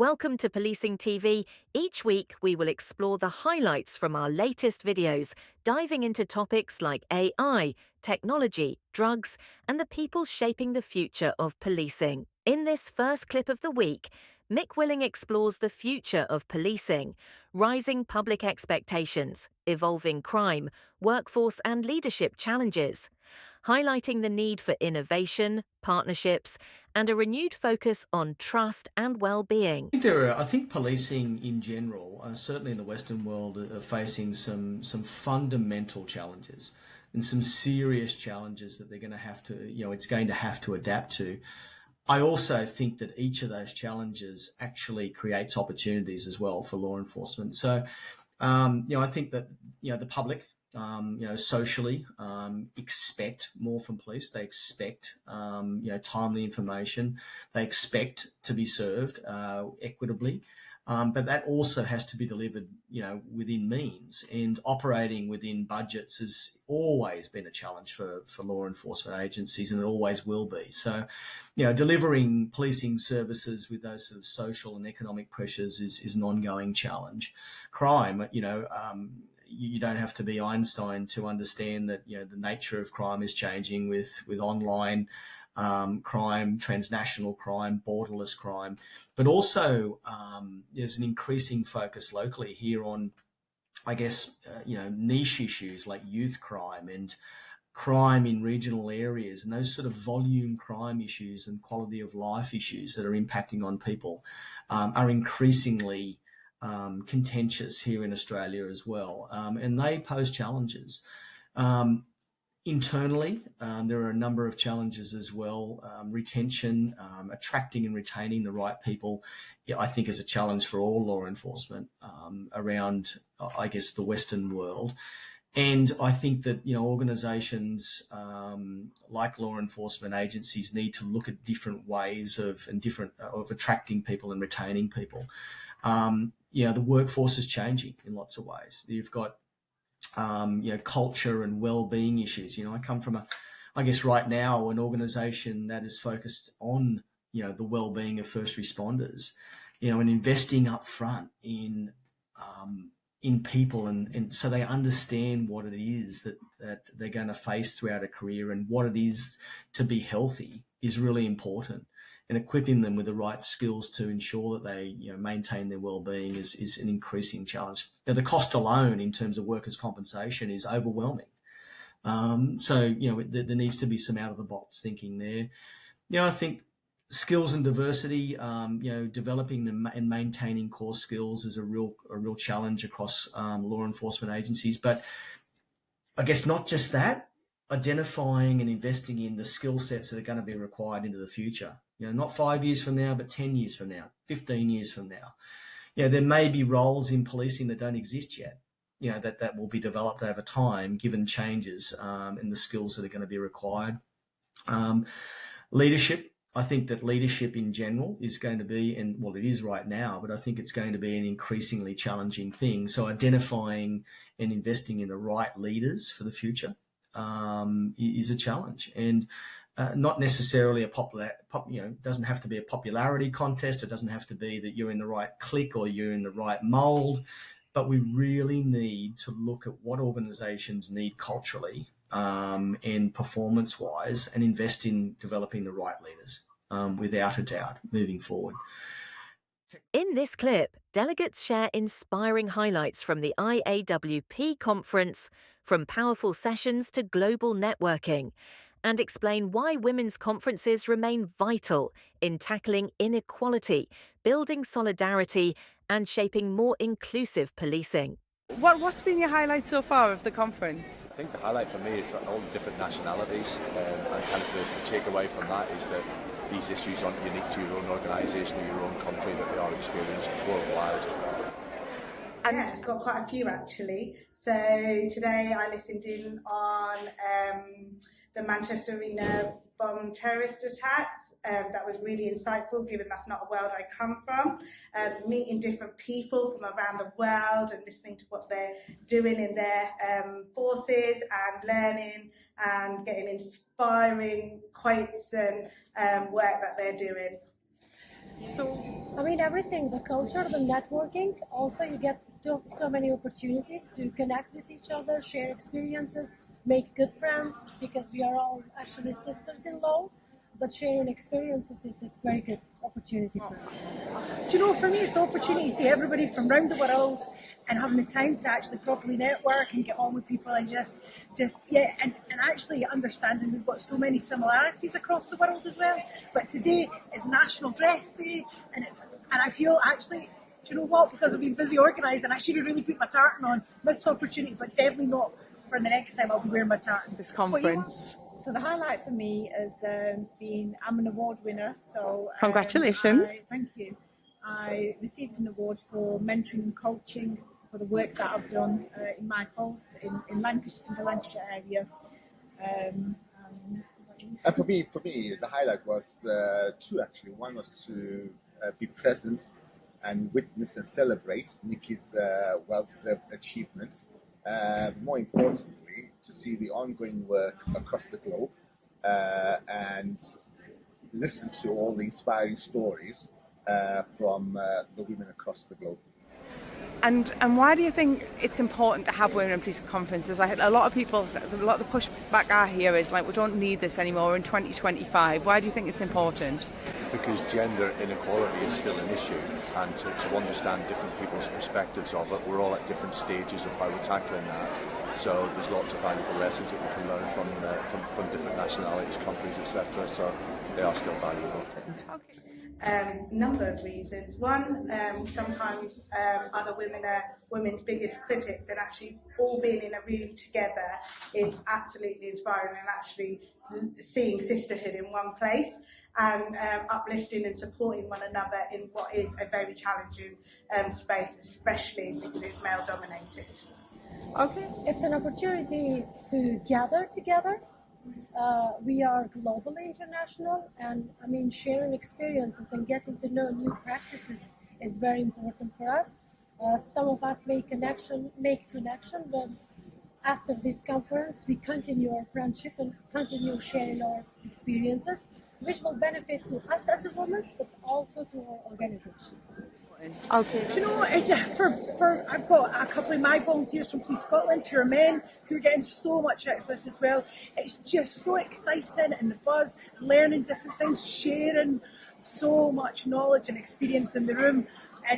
Welcome to Policing TV. Each week, we will explore the highlights from our latest videos, diving into topics like AI, technology, drugs, and the people shaping the future of policing. In this first clip of the week, Mick Willing explores the future of policing, rising public expectations, evolving crime, workforce and leadership challenges, highlighting the need for innovation, partnerships, and a renewed focus on trust and well-being. I think policing in general, certainly in the Western world, are facing some fundamental challenges and some serious challenges that they're going to have to, it's going to have to adapt to. I also think that each of those challenges actually creates opportunities as well for law enforcement. So, I think that, the public, socially expect more from police. They expect, timely information. They expect to be served equitably. But that also has to be delivered, within means, and operating within budgets has always been a challenge for law enforcement agencies, and it always will be. So, delivering policing services with those sort of social and economic pressures is an ongoing challenge. Crime, you don't have to be Einstein to understand that, the nature of crime is changing with online crime, transnational crime, borderless crime, but also there's an increasing focus locally here on, I guess, niche issues like youth crime and crime in regional areas, and those sort of volume crime issues and quality of life issues that are impacting on people are increasingly contentious here in Australia as well, and they pose challenges. Internally, there are a number of challenges as well. Retention, attracting and retaining the right people, I think, is a challenge for all law enforcement around, I guess, the Western world. And I think that, organisations like law enforcement agencies need to look at different ways of attracting people and retaining people. The workforce is changing in lots of ways. You've got culture and well-being issues. I come from right now, an organisation that is focused on, the well-being of first responders, and investing up front in people, and so they understand what it is that they're going to face throughout a career, and what it is to be healthy is really important. And equipping them with the right skills to ensure that they maintain their well-being is an increasing challenge. Now, the cost alone in terms of workers' compensation is overwhelming. So there needs to be some out-of-the-box thinking there. I think skills and diversity, developing and maintaining core skills is a real challenge across law enforcement agencies. But I guess not just that, identifying and investing in the skill sets that are going to be required into the future. Not 5 years from now, but 10 years from now, 15 years from now. There may be roles in policing that don't exist yet, that will be developed over time, given changes in the skills that are going to be required. Leadership, I think that leadership in general is going to be, and well, it is right now, but I think it's going to be an increasingly challenging thing. So identifying and investing in the right leaders for the future is a challenge. And not necessarily doesn't have to be a popularity contest. It doesn't have to be that you're in the right clique or you're in the right mold, but we really need to look at what organizations need culturally and performance-wise, and invest in developing the right leaders without a doubt moving forward. In this clip, delegates share inspiring highlights from the IAWP conference, from powerful sessions to global networking, and explain why women's conferences remain vital in tackling inequality, building solidarity, and shaping more inclusive policing. What's been your highlight so far of the conference? I think the highlight for me is all the different nationalities, and kind of the takeaway from that is that these issues aren't unique to your own organisation or your own country, that they are experienced worldwide. And yeah, I've got quite a few actually. So today I listened in on the Manchester Arena bomb terrorist attacks. That was really insightful, given that's not a world I come from. Meeting different people from around the world and listening to what they're doing in their forces, and learning and getting inspiring quotes and work that they're doing. So, I mean, everything, the culture, the networking. Also, you get so many opportunities to connect with each other, share experiences, make good friends, because we are all actually sisters-in-law. But sharing experiences is a very good opportunity for us. do you know, for me, it's the opportunity to see everybody from around the world and having the time to actually properly network and get on with people and and actually understanding we've got so many similarities across the world as well. But today is National Dress Day, and I feel actually, do you know what? Because I've been busy organising, I should have really put my tartan on. Missed opportunity, but definitely not for the next time. I'll be wearing my tartan. This conference. So the highlight for me is I'm an award winner. So Congratulations. Thank you. I received an award for mentoring and coaching for the work that I've done in my falls in Lancashire, in the Lancashire area. And for me, the highlight was two actually. One was to be present and witness and celebrate Nikki's well-deserved achievement. More importantly, to see the ongoing work across the globe and listen to all the inspiring stories from the women across the globe. And why do you think it's important to have women in policing conferences? A lot of the pushback I hear is like, we don't need this anymore in 2025. Why do you think it's important? Because gender inequality is still an issue, and to understand different people's perspectives of it, we're all at different stages of how we're tackling that. So there's lots of valuable lessons that we can learn from different nationalities, countries, etc. So they are still valuable. Number of reasons. One, sometimes other women are women's biggest critics, and actually all being in a room together is absolutely inspiring, and actually seeing sisterhood in one place and uplifting and supporting one another in what is a very challenging space, especially because it's male dominated. Okay. It's an opportunity to gather together. We are globally international, and I mean, sharing experiences and getting to know new practices is very important for us. Some of us make connection, but after this conference, we continue our friendship and continue sharing our experiences, which will benefit to us as a woman, but also to our organizations. Okay. Do you know, I've got a couple of my volunteers from Police Scotland who are men who are getting so much out of this as well. It's just so exciting, and the buzz, learning different things, sharing so much knowledge and experience in the room,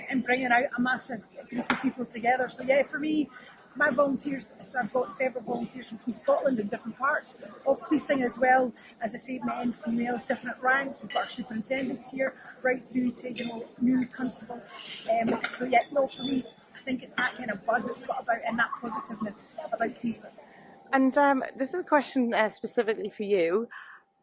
and bringing out a massive group of people together. So yeah, for me, my volunteers, so I've got several volunteers from Police Scotland in different parts of policing, as well as I say, men, females, different ranks. We've got our superintendents here, right through to new constables. So yeah, no, for me, I think it's that kind of buzz it's got about, and that positiveness about policing. And this is a question specifically for you.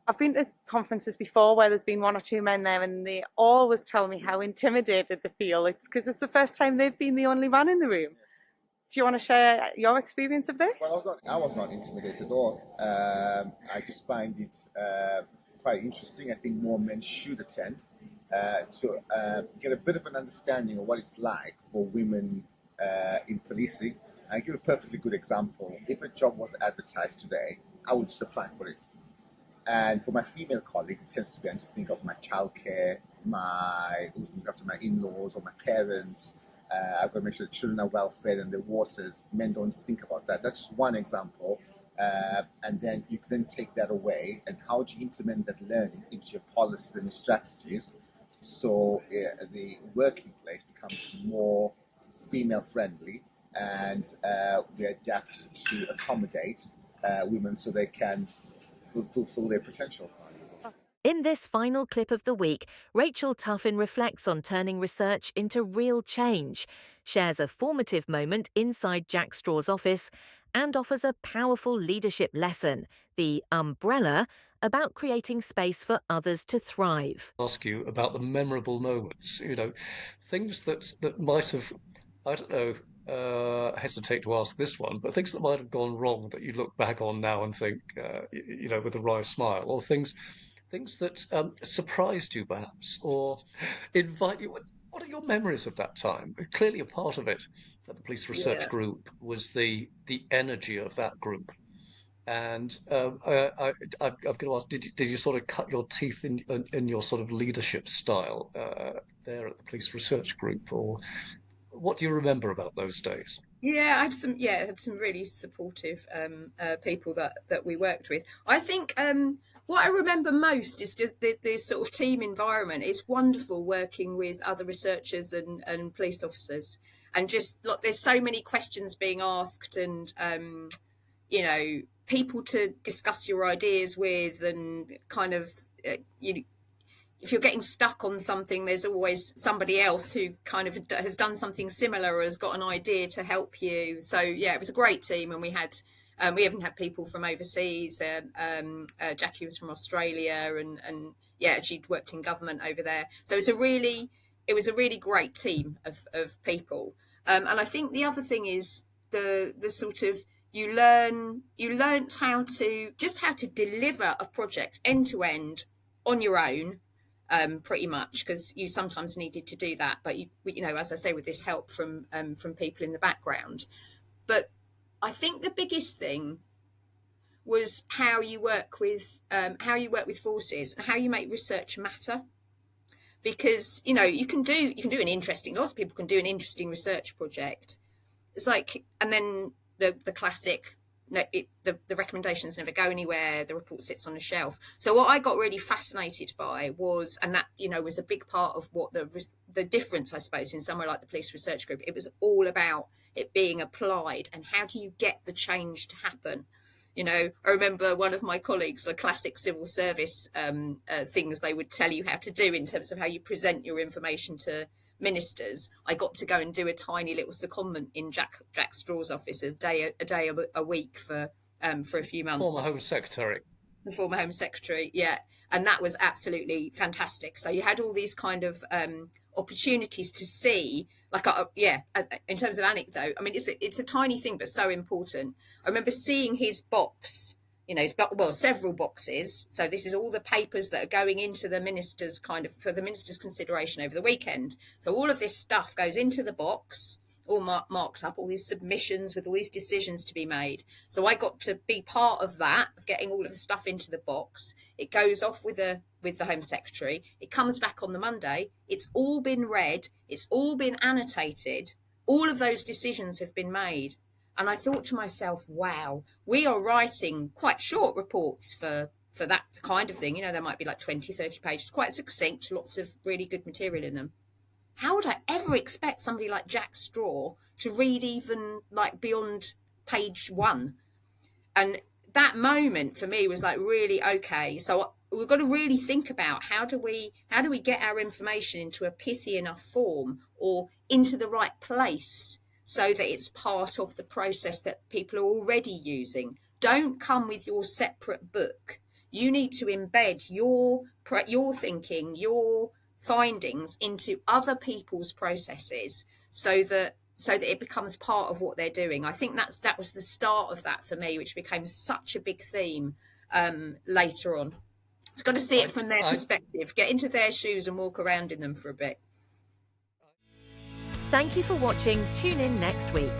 I've been to conferences before where there's been one or two men there, and they always tell me how intimidated they feel. It's because it's the first time they've been the only man in the room. Do you want to share your experience of this? Well, I was not intimidated at all. I just find it quite interesting. I think more men should attend to get a bit of an understanding of what it's like for women in policing. I give a perfectly good example. If a job was advertised today, I would just apply for it. And for my female colleagues, it tends to be, I need to think of my childcare, who's looking after my in-laws or my parents. I've got to make sure the children are well fed and they're watered. Men don't think about that. That's just one example. And then you can then take that away, and how do you implement that learning into your policies and your strategies so the working place becomes more female friendly, and we adapt to accommodate women so they can fulfill their potential. In this final clip of the week, Rachel Tuffin reflects on turning research into real change, shares a formative moment inside Jack Straw's office, and offers a powerful leadership lesson, the umbrella, about creating space for others to thrive. Ask you about the memorable moments, things that might have, I don't know, hesitate to ask this one, but things that might have gone wrong that you look back on now and think, with a wry smile, or things that surprised you perhaps, or invite you. What are your memories of that time? Clearly a part of it, that the police research group, was the energy of that group. And I've got to ask, did you sort of cut your teeth in your sort of leadership style there at the Police Research Group, or what do you remember about those days? Yeah, I had some really supportive people that we worked with. I think what I remember most is just the sort of team environment. It's wonderful working with other researchers and police officers, and just look, there's so many questions being asked, and you know, people to discuss your ideas with, and kind of you if you're getting stuck on something, there's always somebody else who kind of has done something similar or has got an idea to help you. So yeah, it was a great team, and we even had people from overseas. There, Jackie was from Australia, and yeah, she'd worked in government over there. So it was a really great team of people. And I think the other thing is the sort of you learned how to deliver a project end to end on your own. Pretty much, because you sometimes needed to do that, but you know, as I say, with this help from people in the background. But I think the biggest thing was how you work with forces and how you make research matter. Because you know, you can do an interesting. Lots of people can do an interesting research project. It's like, and then the classic. No, the recommendations never go anywhere. The report sits on a shelf. So what I got really fascinated by was, and that, you know, was a big part of what the difference, I suppose, in somewhere like the Police Research Group. It was all about it being applied, and how do you get the change to happen? You know, I remember one of my colleagues, the classic civil service things they would tell you how to do in terms of how you present your information to ministers. I got to go and do a tiny little secondment in Jack Straw's office a day a week for a few months. Former Home Secretary. The former Home Secretary, yeah, and that was absolutely fantastic. So you had all these kind of opportunities to see, like, in terms of anecdote. I mean, it's a tiny thing, but so important. I remember seeing his box. You know, several boxes. So this is all the papers that are going into the ministers, kind of for the minister's consideration over the weekend. So all of this stuff goes into the box, all marked up, all these submissions with all these decisions to be made. So I got to be part of that, of getting all of the stuff into the box. It goes off with the Home Secretary. It comes back on the Monday. It's all been read. It's all been annotated. All of those decisions have been made. And I thought to myself, wow, we are writing quite short reports for that kind of thing. You know, there might be like 20, 30 pages, quite succinct, lots of really good material in them. How would I ever expect somebody like Jack Straw to read even like beyond page 1? And that moment for me was like, really, okay, so we've got to really think about how do we get our information into a pithy enough form or into the right place, so that it's part of the process that people are already using. Don't come with your separate book. You need to embed your thinking, your findings into other people's processes, so that it becomes part of what they're doing. I think that was the start of that for me, which became such a big theme later on. It's got to see it from their perspective, get into their shoes and walk around in them for a bit. Thank you for watching. Tune in next week.